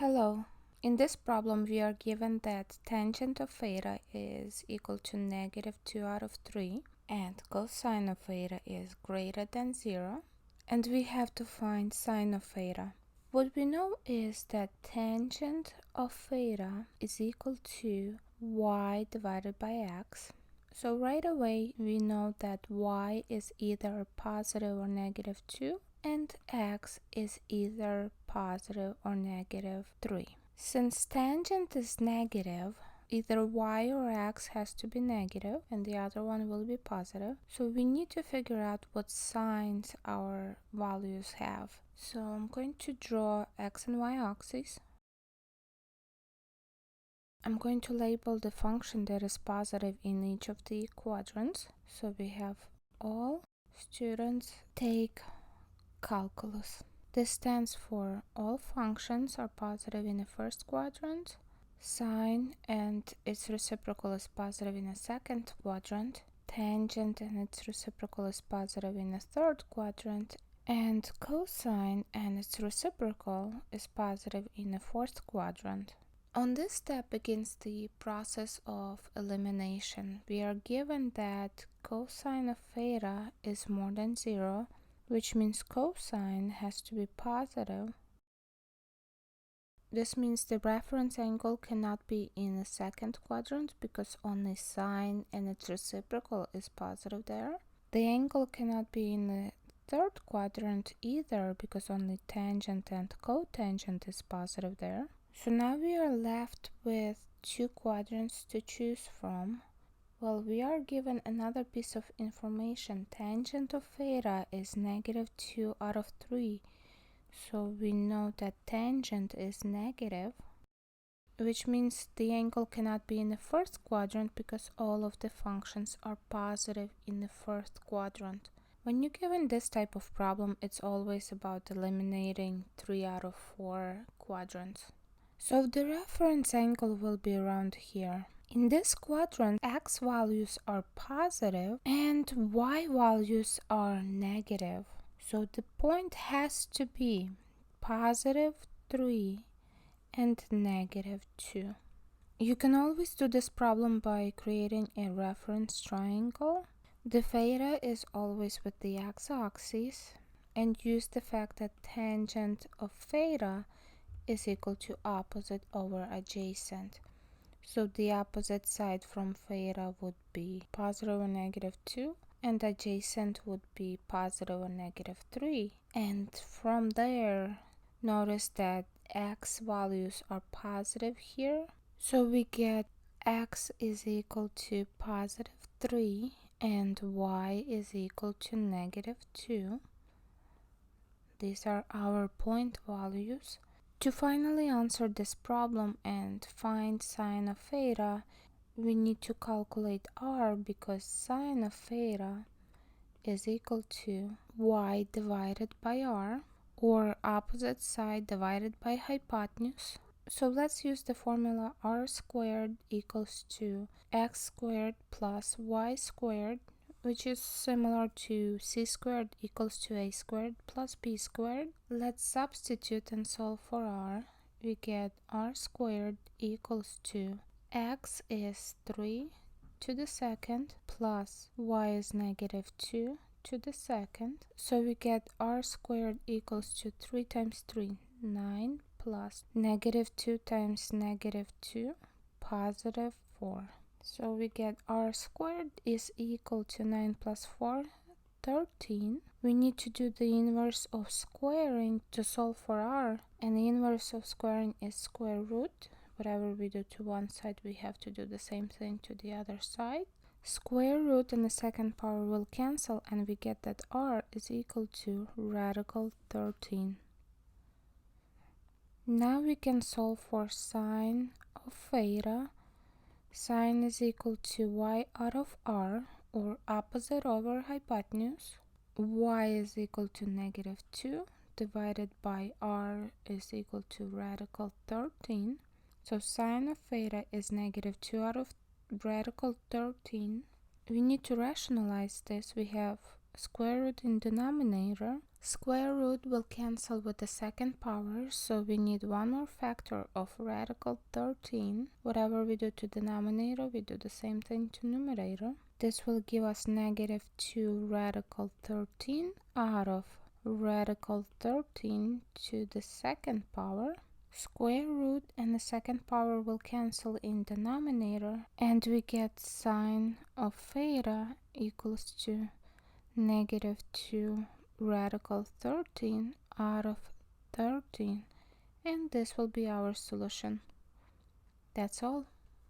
Hello. In this problem, we are given that tangent of theta is equal to negative 2 out of 3 and cosine of theta is greater than 0, and we have to find sine of theta. What we know is that tangent of theta is equal to y divided by x. So right away we know that y is either positive or negative 2 and x is either positive or negative 3. Since tangent is negative, either y or x has to be negative and the other one will be positive. So we need to figure out what signs our values have. So I'm going to draw x and y axes. I'm going to label the function that is positive in each of the quadrants. So we have all students take calculus. This stands for all functions are positive in the first quadrant, sine and its reciprocal is positive in the second quadrant, tangent and its reciprocal is positive in the third quadrant, and cosine and its reciprocal is positive in the fourth quadrant. On this step begins the process of elimination. We are given that cosine of theta is more than 0, which means cosine has to be positive. This means the reference angle cannot be in the second quadrant because only sine and its reciprocal is positive there. The angle cannot be in the third quadrant either because only tangent and cotangent is positive there. So now we are left with two quadrants to choose from. Well, we are given another piece of information. Tangent of theta is negative 2 out of 3. So we know that tangent is negative, which means the angle cannot be in the first quadrant because all of the functions are positive in the first quadrant. When you're given this type of problem, it's always about eliminating 3 out of 4 quadrants. So the reference angle will be around here. In this quadrant, x values are positive and y values are negative. So the point has to be positive 3 and negative 2. You can always do this problem by creating a reference triangle. The theta is always with the x-axis, and use the fact that tangent of theta is equal to opposite over adjacent. So the opposite side from theta would be positive or negative 2 and adjacent would be positive or negative 3. And from there, notice that x values are positive here. So we get x is equal to positive 3 and y is equal to negative 2. These are our point values. To finally answer this problem and find sine of theta, we need to calculate r because sine of theta is equal to y divided by r, or opposite side divided by hypotenuse. So let's use the formula r squared equals to x squared plus y squared, which is similar to c squared equals to a squared plus b squared. Let's substitute and solve for r. We get r squared equals to x is 3 to the second plus y is negative 2 to the second. So we get r squared equals to 3 times 3, 9 plus negative 2 times negative 2, positive 4. So we get r squared is equal to 9 plus 4, 13. We need to do the inverse of squaring to solve for r, and the inverse of squaring is square root. Whatever we do to one side, we have to do the same thing to the other side. Square root and the second power will cancel, and we get that r is equal to radical 13. Now we can solve for sine of theta. Sine is equal to y out of r, or opposite over hypotenuse. Y is equal to negative 2 divided by r is equal to radical 13. So sine of theta is negative 2 out of radical 13. We need to rationalize this. We have square root in denominator. Square root will cancel with the second power, so we need one more factor of radical 13. Whatever we do to denominator, we do the same thing to numerator. This will give us negative 2 radical 13 out of radical 13 to the second power. Square root and the second power will cancel in denominator, and we get sine of theta equals to negative 2 radical 13 out of 13, and this will be our solution. That's all.